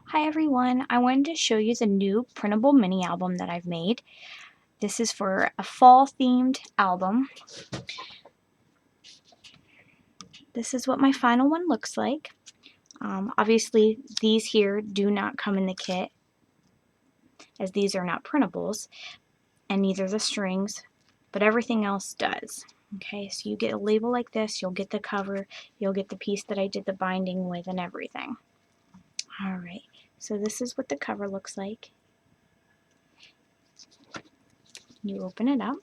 Hi everyone, I wanted to show you the new printable mini album that I've made. This is for a fall themed album. This is what my final one looks like. Obviously these here do not come in the kit as these are not printables, and neither the strings, but everything else does. Okay, so you get a label like this, you'll get the cover, you'll get the piece that I did the binding with and everything. Alright, so this is what the cover looks like. You open it up.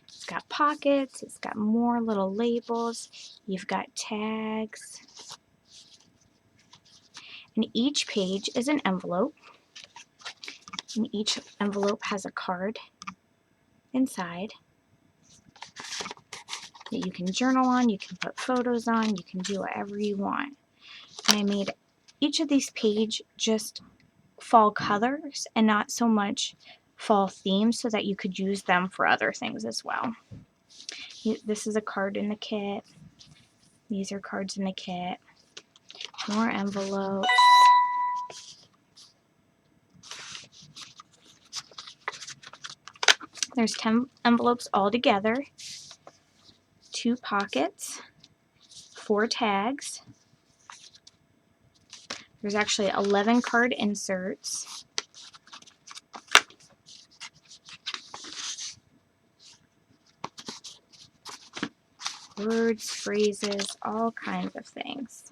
It's got pockets, it's got more little labels, you've got tags, and each page is an envelope, and each envelope has a card inside that you can journal on, you can put photos on, you can do whatever you want. And I made each of these pages just fall colors and not so much fall themes so that you could use them for other things as well. This is a card in the kit. These are cards in the kit. More envelopes. There's 10 envelopes all together. 2 pockets. 4 tags. There's actually 11 card inserts. Words, phrases, all kinds of things.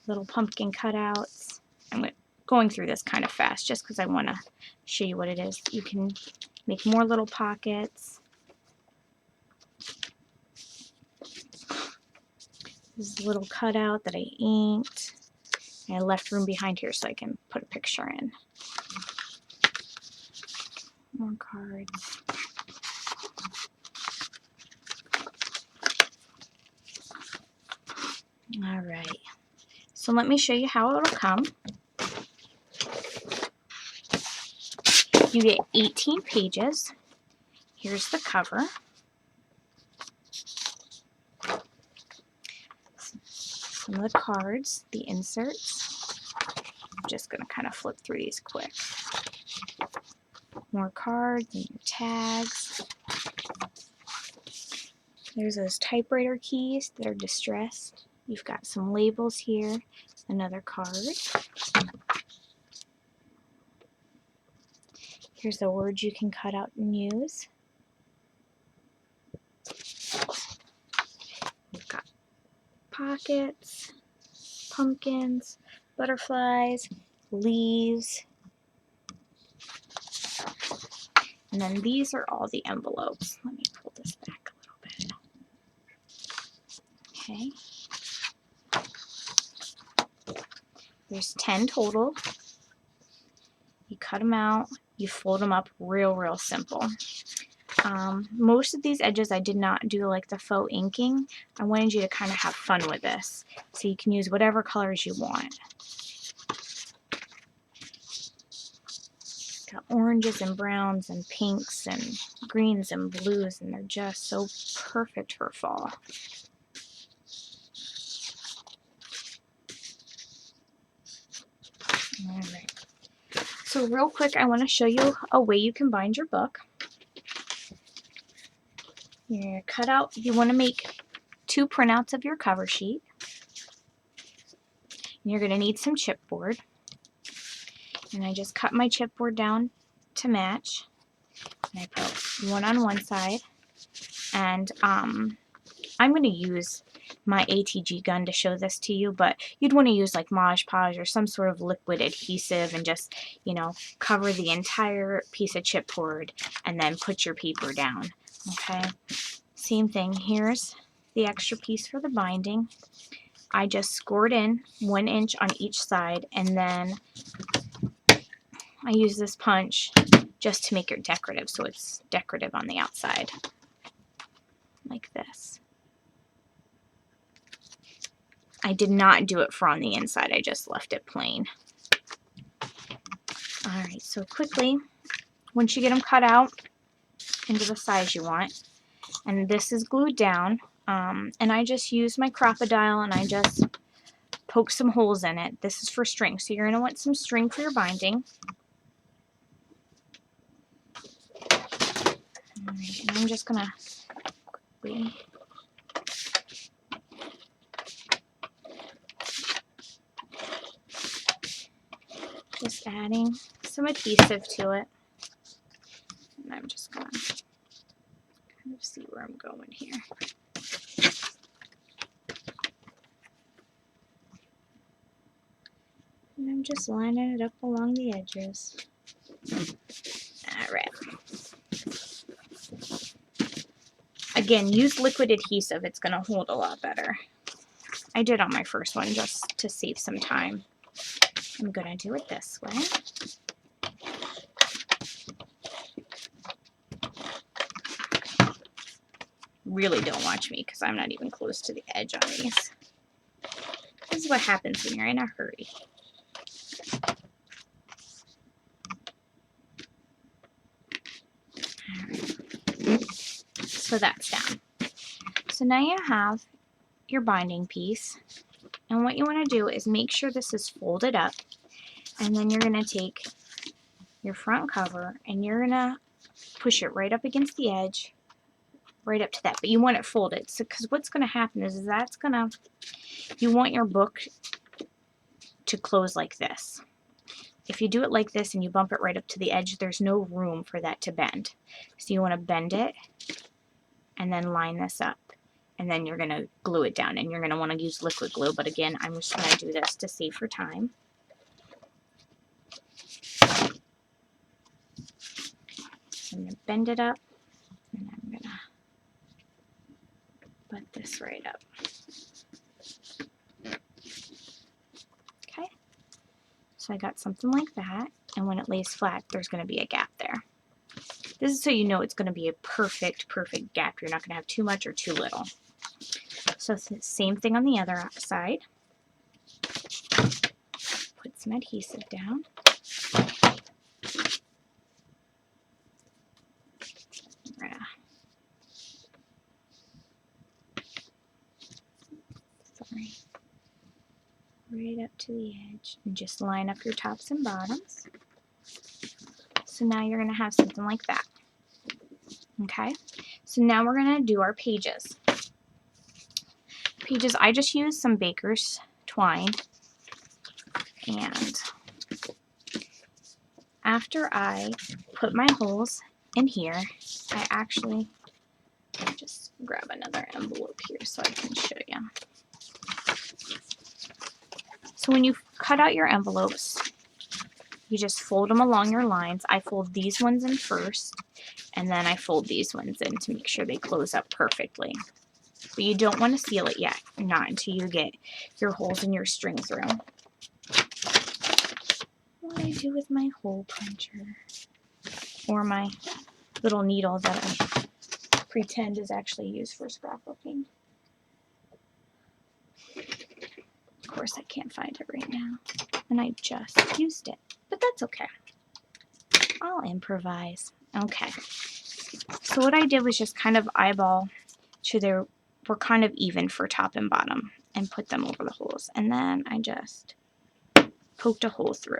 Little pumpkin cutouts. I'm going through this kind of fast just because I want to show you what it is. You can make more little pockets. This is a little cutout that I inked. And I left room behind here so I can put a picture in. More cards. Alright, so let me show you how it'll come. You get 18 pages. Here's the cover. Some of the cards, the inserts. I'm just going to kind of flip through these quick. More cards and your tags. There's those typewriter keys that are distressed. You've got some labels here, another card. Here's the words you can cut out and use. We've got pockets, pumpkins, butterflies, leaves. And then these are all the envelopes. Let me pull this back a little bit. Okay. There's 10 total. You cut them out, you fold them up real simple. Most of these edges I did not do like the faux inking. I wanted you to kind of have fun with this. So you can use whatever colors you want. Got oranges and browns and pinks and greens and blues, and they're just so perfect for fall. Alright. So real quick, I want to show you a way you can bind your book. You're going to cut out, you want to make 2 printouts of your cover sheet. And you're going to need some chipboard. And I just cut my chipboard down to match. And I put one on one side. And I'm going to use my ATG gun to show this to you, but you'd want to use like Mod Podge or some sort of liquid adhesive and just, you know, cover the entire piece of chipboard and then put your paper down. Okay, same thing. Here's the extra piece for the binding. I just scored in 1 inch on each side, and then I use this punch just to make it decorative, so it's decorative on the outside, like this. I did not do it for on the inside, I just left it plain. Alright, so quickly, once you get them cut out into the size you want, and this is glued down, and I just use my Crop-A-Dile and I just poke some holes in it. This is for string, so you're going to want some string for your binding. Alright, and I'm just going to quickly just adding some adhesive to it. And I'm just going to kind of see where I'm going here. And I'm just lining it up along the edges. Alright. Again, use liquid adhesive. It's going to hold a lot better. I did on my first one just to save some time. I'm going to do it this way. Really don't watch me because I'm not even close to the edge on these. This is what happens when you're in a hurry. So that's down. So now you have your binding piece, and what you want to do is make sure this is folded up, and then you're going to take your front cover and you're going to push it right up against the edge, right up to that, but you want it folded. So because what's going to happen is that's going to, you want your book to close like this. If you do it like this and you bump it right up to the edge, there's no room for that to bend. So you want to bend it and then line this up, and then you're going to glue it down, and you're going to want to use liquid glue, but again, I'm just going to do this to save for time. So I'm going to bend it up, and I'm going to butt this right up. Okay, so I got something like that, and when it lays flat, there's going to be a gap there. This is so you know it's going to be a perfect gap. You're not going to have too much or too little. So same thing on the other side. Put some adhesive down. Right up to the edge, and just line up your tops and bottoms. So now you're going to have something like that. Okay, so now we're going to do our pages. Pages, I just used some baker's twine, and after I put my holes in here, I actually just grab another envelope here so I can show you. So when you cut out your envelopes, you just fold them along your lines. I fold these ones in first, and then I fold these ones in to make sure they close up perfectly. But you don't want to seal it yet, not until you get your holes in your string through. What do I do with my hole puncher? Or my little needle that I pretend is actually used for scrapbooking. Of course, I can't find it right now, and I just used it, but that's okay. I'll improvise. Okay, so what I did was just kind of eyeball to their, were kind of even for top and bottom, and put them over the holes, and then I just poked a hole through.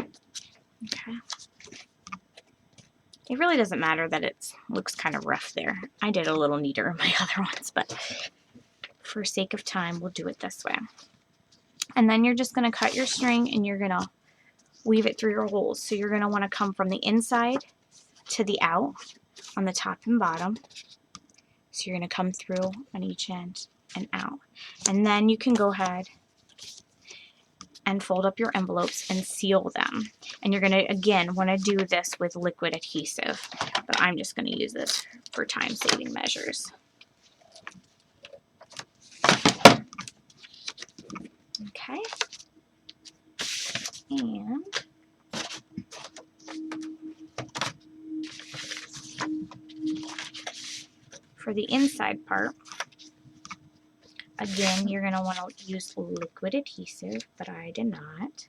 Okay. It really doesn't matter that it looks kind of rough there. I did a little neater in my other ones, but for sake of time, we'll do it this way. And then you're just going to cut your string, and you're going to weave it through your holes. So you're going to want to come from the inside to the out on the top and bottom. So you're going to come through on each end and out. And then you can go ahead and fold up your envelopes and seal them. And you're going to, again, want to do this with liquid adhesive. But I'm just going to use this for time-saving measures. Okay. And for the inside part, again, you're going to want to use liquid adhesive, but I did not.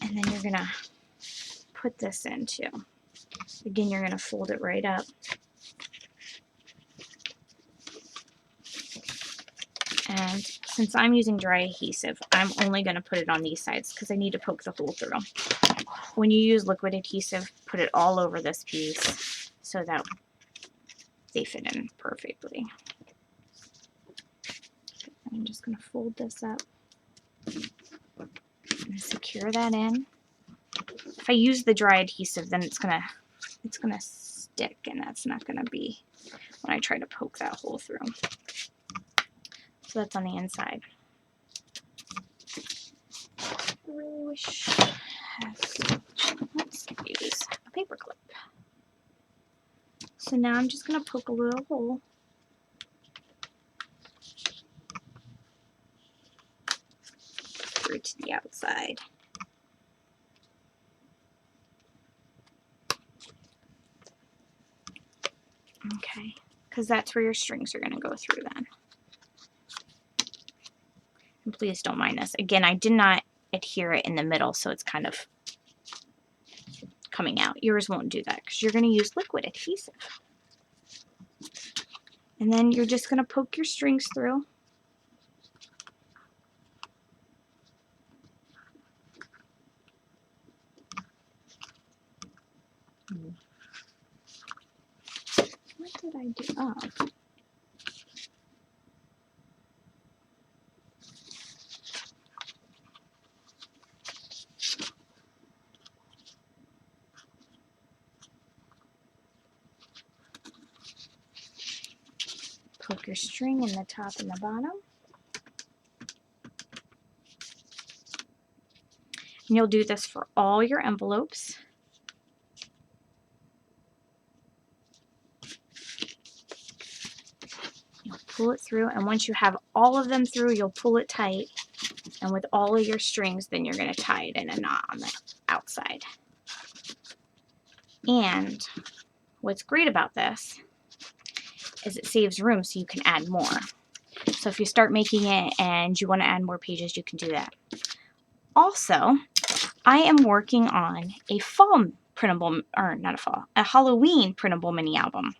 And then you're going to put this in too. Again, you're going to fold it right up. And since I'm using dry adhesive, I'm only going to put it on these sides because I need to poke the hole through. When you use liquid adhesive, put it all over this piece so that they fit in perfectly. I'm just going to fold this up and secure that in. If I use the dry adhesive, then it's gonna stick, and that's not gonna be when I try to poke that hole through. So that's on the inside. I really wish let's use a paper clip. So now I'm just gonna poke a little hole. Through to the outside. Okay, because that's where your strings are gonna go through then. And please don't mind this. Again, I did not adhere it in the middle, so it's kind of coming out. Yours won't do that because you're going to use liquid adhesive. And then you're just going to poke your strings through. What did I do? Oh. Poke your string in the top and the bottom. And you'll do this for all your envelopes. You'll pull it through, and once you have all of them through, you'll pull it tight. And with all of your strings, then you're going to tie it in a knot on the outside. And what's great about this is it saves room so you can add more. So if you start making it and you want to add more pages, you can do that. Also, I am working on a fall printable, or not a fall, a Halloween printable mini album.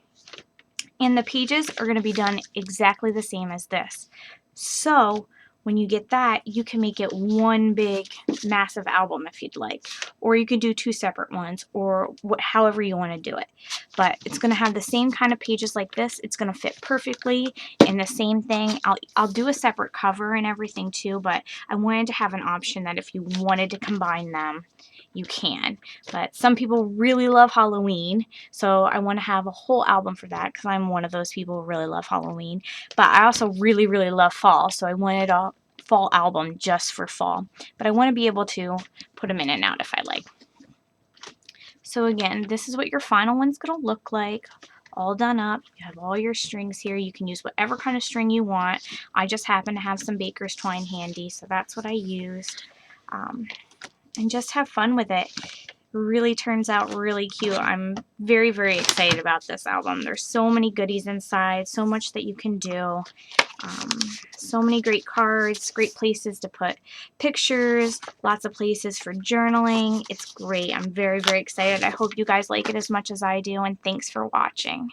And the pages are going to be done exactly the same as this. So when you get that, you can make it one big massive album if you'd like, or you could do two separate ones, or however you want to do it. But it's going to have the same kind of pages like this. It's going to fit perfectly in the same thing. I'll do a separate cover and everything too, but I wanted to have an option that if you wanted to combine them, you can. But some people really love Halloween, so I want to have a whole album for that because I'm one of those people who really love Halloween. But I also really, really love fall, so I wanted a fall album just for fall. But I want to be able to put them in and out if I like. So again, this is what your final one's going to look like. All done up. You have all your strings here. You can use whatever kind of string you want. I just happen to have some baker's twine handy, so that's what I used. And just have fun with it. It really turns out really cute. I'm very, very excited about this album. There's so many goodies inside, so much that you can do. So many great cards, great places to put pictures, lots of places for journaling. It's great. I'm very, very excited. I hope you guys like it as much as I do, and thanks for watching.